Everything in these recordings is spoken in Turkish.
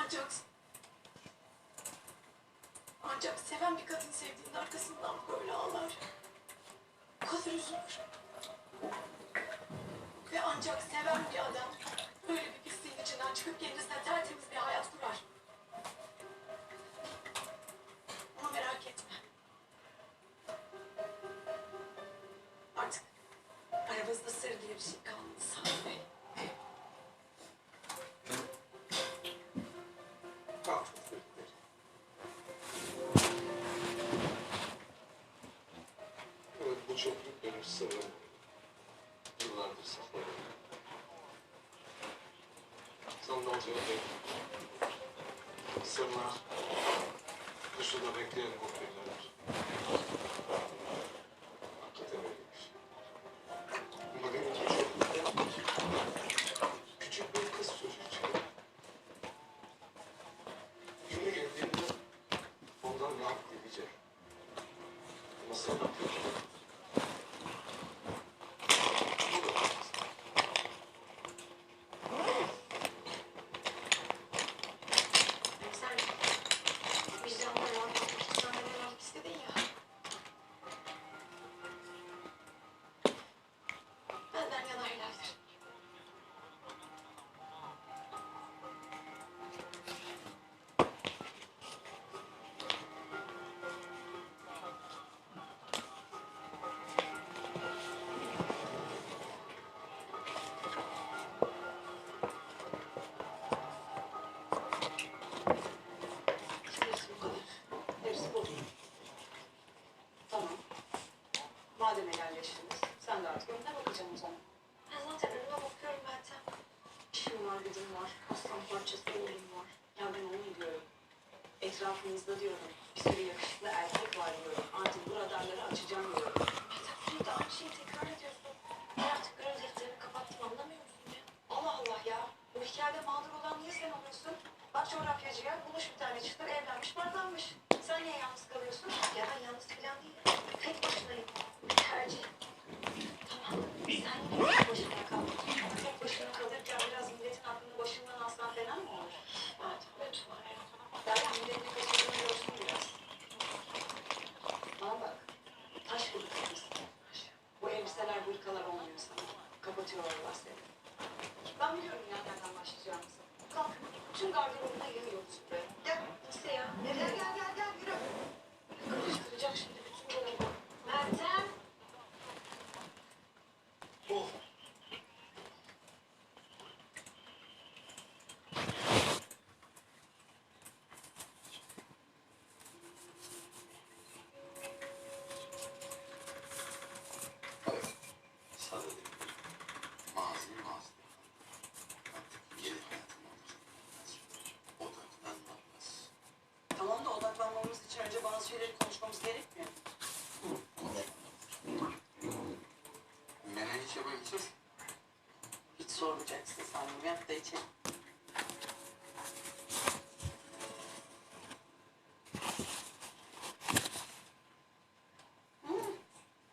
Ancak... Ancak seven bir kadın sevdiğinin arkasından böyle ağlar. O kadar üzülür. Ve ancak seven bir adam böyle bir pisliğin içinden çıkıp kendisine tertemiz bir hayat kurar. Ama merak etme. Artık aramızda sır diye bir şey kalmadı Sami Bey. Evet, bu çok büyük benim sırrım. Yıllardır sakladım. Sana ne olacak? Sırlar dışında bekleyen koklayacaklar. Hakikaten öyleymiş. Ama benim küçük bir kız çocuğu çıktı. Günü geldiğinde ondan ne yaptı diyecek. Ama sana Sen vicdanla rahatlamak için senden evlenmek istedin ya. Benden yana helaldir. Hepsi bu kadar. Hepsi bu. Tamam. Madem helalleştiniz, sen de artık önüne bakacaksın o zaman. Ben zaten önüme bakıyorum Meltem. İşim var, gücüm var, aslan parçası oğlum var. Ya ben onu diyorum. Etrafınızda diyorum, bir sürü yakışıklı erkek var diyorum. Artık bu radarları açacağım diyorum. Meltem sürekli aynı şeyi tekrar ediyorsun. Ben artık görev defterini kapattım, anlamıyor musun ya? Allah Allah ya. Bu hikayede mağdur olan niye sen oluyorsun? Bak coğrafyacıya buluş bir tane çıtır evlenmiş bardanmış. Sen niye yalnız kalıyorsun? Ya ben yalnız falan değilim. Tek başınayım. Bir tercih. Tamam. Sen yine tek başına kal. Tek başına kalırken biraz milletin aklını başından alsan fena mı olur? Meltem lütfen ya. Derya milletin kaçırdığını görsün biraz. Bana bak. Taş gibi kızmışsın. Bu elbiseler hırkalar olmuyor sana. Kapatıyorlar seni. Ben biliyorum ya nereden başlayacağımızı. Kalk. Tüm gardırobuna yığıyoruz buraya. Gel. İşte ya. Gel. Yürü. Karıştıracak şimdi bütün dolabı. Meltem. of. Evet. Sadece mazi. Artık yeni hayatım olacak. Odaklanmamız. Tamam da odaklanmamız için önce bazı şeyleri konuşmamız gerekmiyor. Nereye içe bakacağız? Hiç sormayacaksın sanırım. Yap da içelim.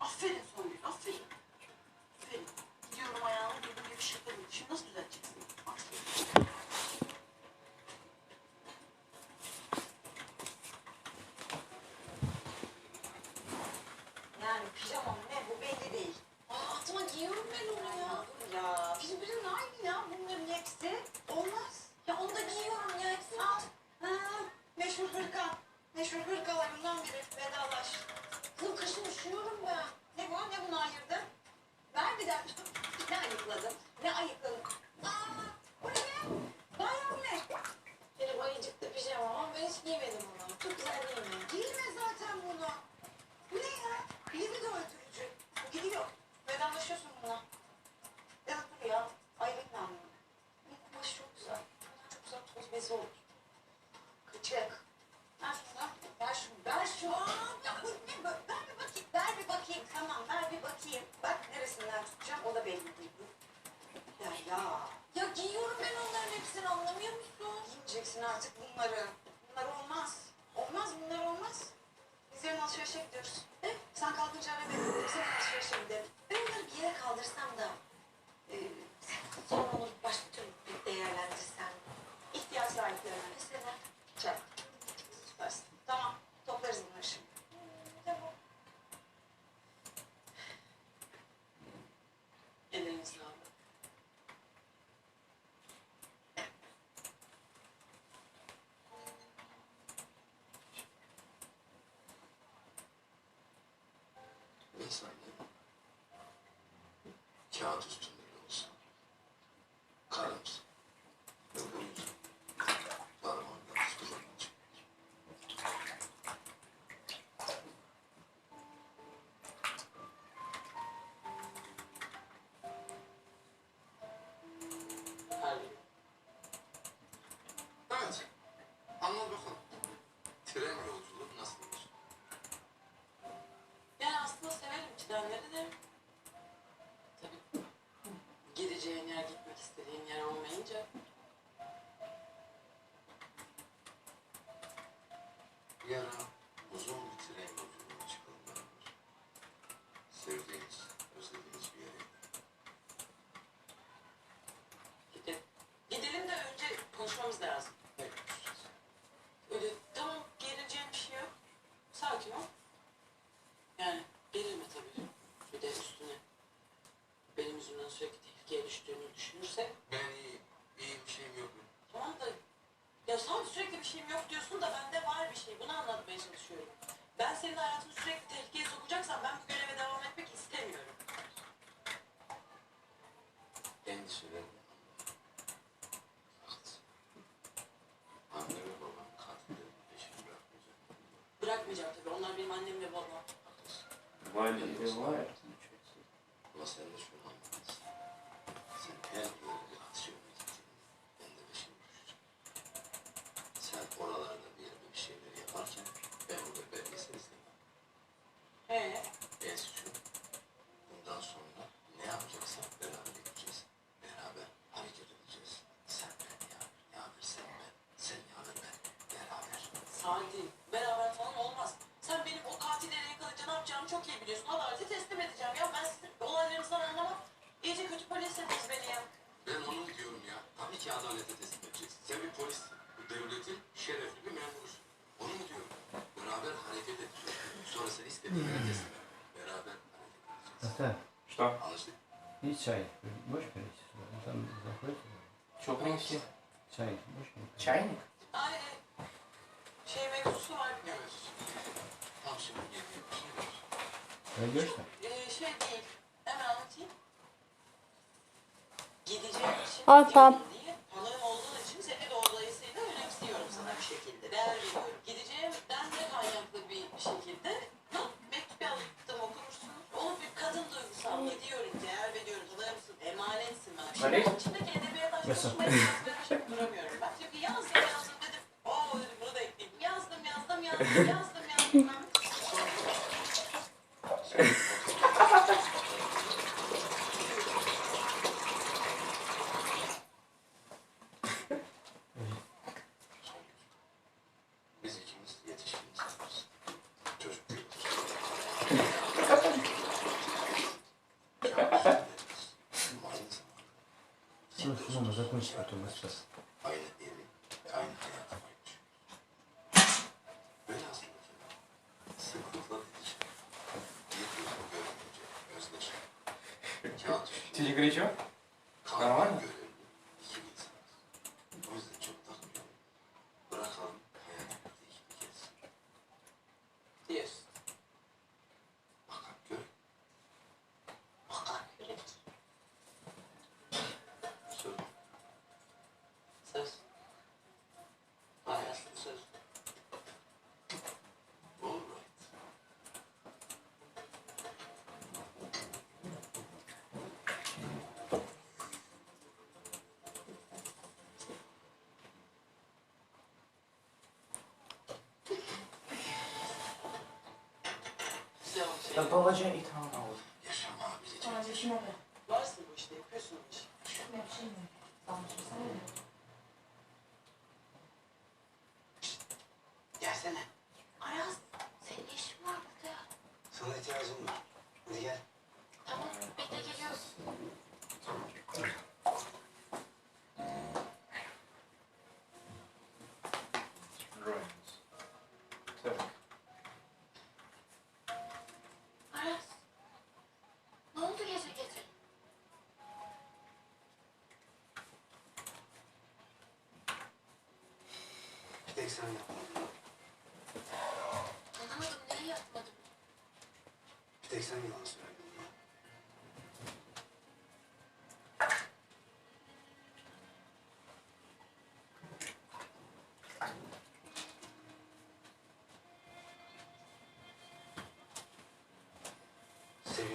Aferin Songül, aferin. Aferin. Gidiyorum ayağını gibi gibi şıklarım. Şimdi nasıl düzelteceksin? Aferin. Yani pijamam ne bu belli değil. Aa, Atma giyiyorum ben onu ya. Ya birbirinin aynı ya bunların hepsi. Olmaz. Ya onu da giyiyorum ya. Hepsini Al. Ha, meşhur hırka. Meşhur hırkalarından biri. Vedalaş. Kızım kışın üşüyorum ben. Ne bu? Ne bunu ayırdın? Ver bir dakika. Ne ayıkladın? Ne ayıkladın? Aa, bu ne be? Bayram ne? Benim ayıcıklı pijama ama ben hiç giymedim onu. Çok güzel değil mi? Giyme zaten bunu. Bu ne ya? Libido öldürücü. Bu gidiyor. Vedalaşıyorsun buna. Ya dur ya. Ayıp ne anlamı? Bu kumaş çok güzel. Çok güzel toz bezi olur. Kıçık. Ver şunu. Ver şunu. Ver şunu. Ya bu ne? Ver bir bakayım. Ver bir bakayım. Tamam ver bir bakayım. Bak neresinden tutacağım o da belli değil. Ya. Ya giyiyorum ben onların hepsini, anlamıyor musun? Giyeceksin artık bunları. Bunlar olmaz. Olmaz bunlar olmaz. Biz yarın alışverişe gidiyoruz. Sen kalkınca ara beni. Biz yarın alışverişe gidelim. Ben onları bir yere kaldırsam da sonra onu başka türlü bir değerlendirsem. İhtiyaç sahiplerine. Mesela kağıt üstünde de olsa karımız ve bu yüzden parmağından tutulmayacak. Harbi. Evet. Anlat bakalım. Tren yolculuğu nasıldır? Yani aslında severim trenleri de. Tabii gideceğin yer, gitmek istediğin yer olmayınca. Bir ara uzun bir tren yolculuğuna çıkalım beraber. Sevdiğiniz, özlediğiniz bir yere. Gidelim. Gidelim de önce konuşmamız lazım. Ne konuşacağız? Öyle tamam gerileceğin bir şey yok. Sakin ol. Yani gerilme tabii. Bir de üstüne benim yüzümden sürekli tehlikeye düştüğünü düşünürsek. Ben iyiyim. İyiyim, bir şeyim yok benim. Tamam da ya sadece sürekli bir şeyim yok diyorsun da bende var bir şey. Bunu anlatmaya çalışıyorum. Ben senin hayatını sürekli tehlikeye sokacaksam ben bu göreve devam etmek istemiyorum. Endişelenme. Haklısın. Anne ve babam katilleri peşini bırakmayacak. Bırakmayacağım tabii. Onlar benim annem ve babam. Haklısın. Valideyi var. Ama sen de şunu anlamalısın. Sen her yere bir aksiyona gittiğinde ben de peşini düşeceğim. Sen oralarda bir yerde bir şeyler yaparken ben orada belgesel izlemem. Şu. Bundan sonra ne yapacaksak beraber yapacağız. Beraber hareket edeceğiz. Sen ben Yağmur sen ben. Sen Yağmur ben. Beraber. Sadi, beraber falan olmaz. Sen benim o katilleri yakalayınca ne yapacağımı çok iyi biliyorsun. Adaleti teslim edeceğim. Ya ben sizin olaylarınızdan anlamam. İyice kötü polislediniz beni ya. Ben onu diyorum ya. Tabii ki adalete teslim edeceksin. Sen bir polissin. Bu devletin şerefli bir memurusun. Onu mu diyorum? Beraber hareket edeceğiz. Sonra seni istediğin yere teslim et. Beraber hareket edeceğiz. Hasan, Что? Anlaştık? и чай. Можешь принести сюда? Ну, там заходите. Что принести? Чай можешь принести? Чайник? Ay, şey mevzusu var bir de. Evet. Tam şimdi yeni bir şey var. Пойдешь там? Şey değil. Hemen anlatayım. Gideceğim için Tamam. diye tanığım olduğun için seni de dolayısıyla önemsiyorum sana bir şekilde. Değer veriyorum. Gideceğimden de kaynaklı bir şekilde mektup yazdım okumuşsunuz. Onu bir kadın duygusal gidiyorum, değer veriyorum, tanır emanetsin bana. Şimdi Nereye? onun içindeki edebiyat aşkı ben duramıyorum. Ben çünkü yazdım dedim. Dedim bunu da ekleyeyim. Yazdım. Ben. Biz ikimiz yetişkin insanlarız. Çocuk değiliz. Ama aynı zamanda Ну, что, мы закончим потом рассказ. aynı evi ve aynı hayatı paylaşıyoruz. Velhasıl kelam, sıklıkla didişen, birbirine görününce özdeşen, kağıt üstünde Тебе горячо? kalbin Nормально? görevli iki insanız. O yüzden çok takmıyorum. Bırakalım hayat değişiklik etsin. Diyorsun. Bakak gör. Söz. Söz. Hayatlı söz. All right. Güzel bir şey. Да положи и там. Yaşamayabilecek. Varsın bu işte, yapıyorsun bu işi. Gelsene. Aras, senin ne işin var burada? Sana ihtiyacım var. Hadi gel. Tamam, bekle geliyoruz. Так. Aras, ne oldu gece gece? Bir tek sen yapmadın. Anlamadım, neyi yapmadım? Bir tek sen yalan söyledin ya.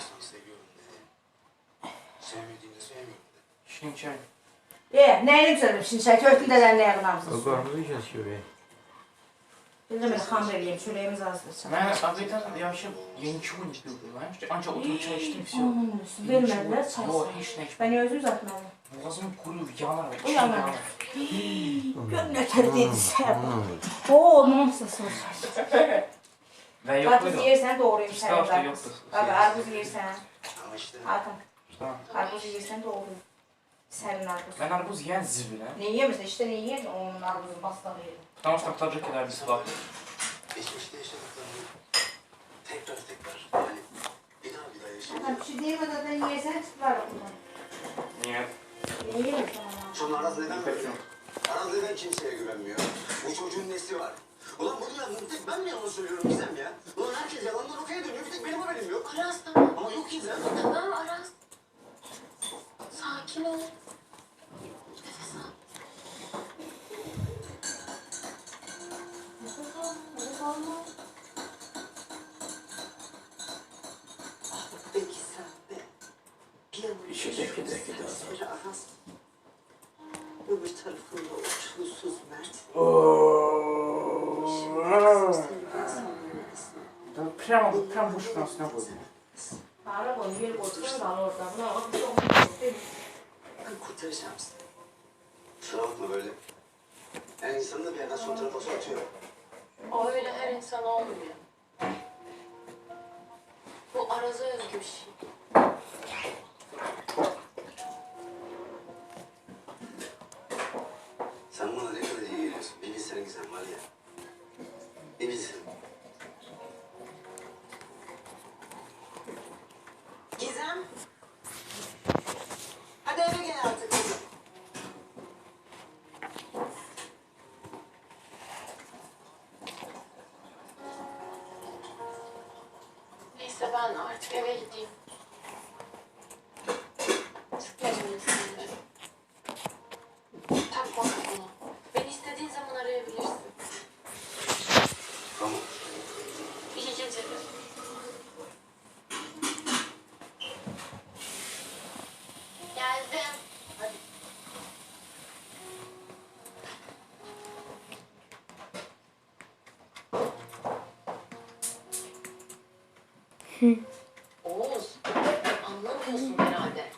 İnsan seviyorum dedi. Sevmediğinde sevmiyorum dedi. Şinçer. Neyini söylemişsin sen? Köftü deden neye O kınamsın? qarnını kəsiyor. Biz de böyle hamur eləyim, çörəyimiz azdır. Ben hakikaten yaşım yeni çok unutuyordum lan. Ancak oturup çay içtim все. Vermediler çay. Yok hiç ne içmedim. Ben özüm uzatmadım. Boğazım kuruyor yanar. O yanar. Gör ne tər dediysə. Oo, nonsens olsun. Ve yok Qarpız muydu? yersən doğrayım səni. Stafta qarpız. yoktu. Abi, arpuz yersən. Ama işte Atın. Tamam. Arpuz yersən doğrayım. Sərin arpuz. Ben arpuz yiyen zirvine. Ne yiyemezsin? İşte ne yiyemezsin? Onun arpuzun bastağı yedim. Потому что tadı kadar bir sıvap. geçmişte yaşadıklarını tekrar yani bir daha yaşayacağım. Bir şey diyemeden yersen çıklar ondan. Нет. Ne yiyemezsin ama? Sonra Araz neden böyle? Araz neden kimseye güvenmiyor? Bu çocuğun nesi var? Ulan bu dünyada bir tek ben mi yalan söylüyorum Gizem ya? Ulan herkes yalandan okey'e dönüyor. Bir tek benim haberim yok. Aras tamam. Ama yok Gizem. Tamam Aras. Sakin ol. Nefes al. Nefes al. Nefes alma. Peki sen de bir an önce İçindeki şu de gider. serseri Aras. Öbür tarafında o çulsuz Mert. Да прям вышка нас не будет. Para koy, yer koysun da orada. Buna bak, bir şey Ben kurtaracağım seni. Kusura bakma böyle. Yani insanın da bir yerden son tarafa atıyor. O öyle her insan olmuyor. Bu Araz'a özgü bir şey. Sen bana ne kadar iyi geliyorsun. Bir bilsen Gizem var ya. Bir bilsen. Gizem. Hadi eve gel artık kızım. Neyse ben artık eve gideyim. Sıkma canını seninle. Takma kafana. Beni istediğin zaman arayabilirsin. Tamam. İyi geceler. Geldim. Hadi. Oğuz, anlamıyorsun herhalde.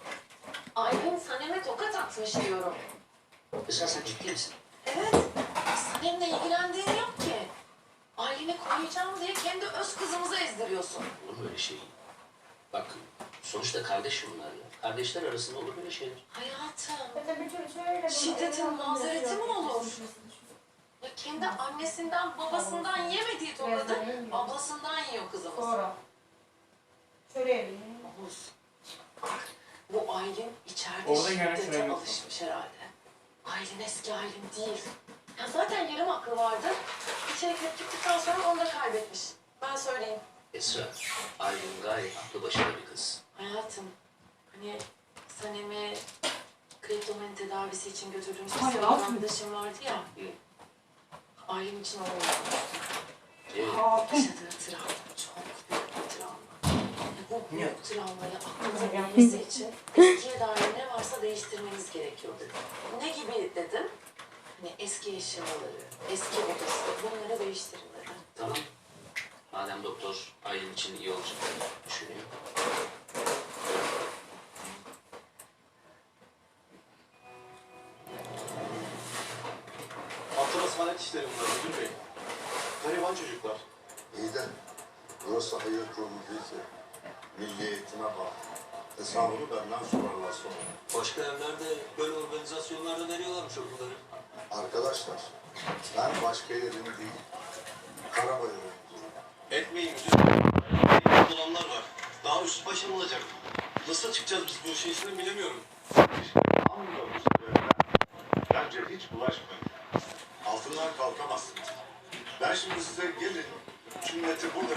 Aylin Sanem'e tokat atmış diyorum. Kızım sen ciddi misin? Evet, Sanem'le ilgilendiğin yok ki. Aylin'i koruyacağım diye kendi öz kızımızı ezdiriyorsun. Olur mu öyle şey? Bak sonuçta kardeş bunlar ya. Kardeşler arasında olur böyle şeyler. Hayatım, şiddetin mazereti mi olur? Ya kendi annesinden, babasından yemediği tokadı, ablasından yiyor kızımız. Sonra. Çöreğe Oğuz, bak bu Aylin içeride Orada gene şuraya şiddete yok. alışmış herhalde. Aylin eski Aylin değil. Ya zaten yarım aklı vardı. İçeri girip gittikten sonra onu da kaybetmiş. Ben söyleyeyim. Esra, Aylin gayet aklı başında bir kız. Hayatım, hani Sanem'i kriptomen tedavisi için götürdüğümüz bir Hayır, sevgili altın. arkadaşım vardı ya. Aylin için o oldu. Hatun. Yaşadığı travma çok büyük bir travma. Bu Niye? büyük travmayı aklınıza gelmesi için eskiye dair ne varsa değiştirmeniz gerekiyor dedim. Ne gibi dedim? Hani eski eşyaları, eski odası, bunları değiştirin dedim. Tamam. Madem doktor Aylin için iyi olacak düşünüyor. Haftada ısmarlat işleri bunlar müdür bey. Gariban çocuklar. İyi de burası hayır kurumu değil ki. Milli eğitime bak. Hesabını benden sorarlar sonra. Başka evlerde böyle organizasyonlarda veriyorlarmış okulları. Arkadaşlar, ben başka yerim değil. Karabayır'ım. Etmeyin müdür. Elimde olanlar var. Daha üst başa mı olacak? Nasıl çıkacağız biz bu işin içinden bilemiyorum. Anlıyor musun böyle? Bence hiç bulaşmayın. Altından kalkamazsınız. Ben şimdi size gelin, sünneti burada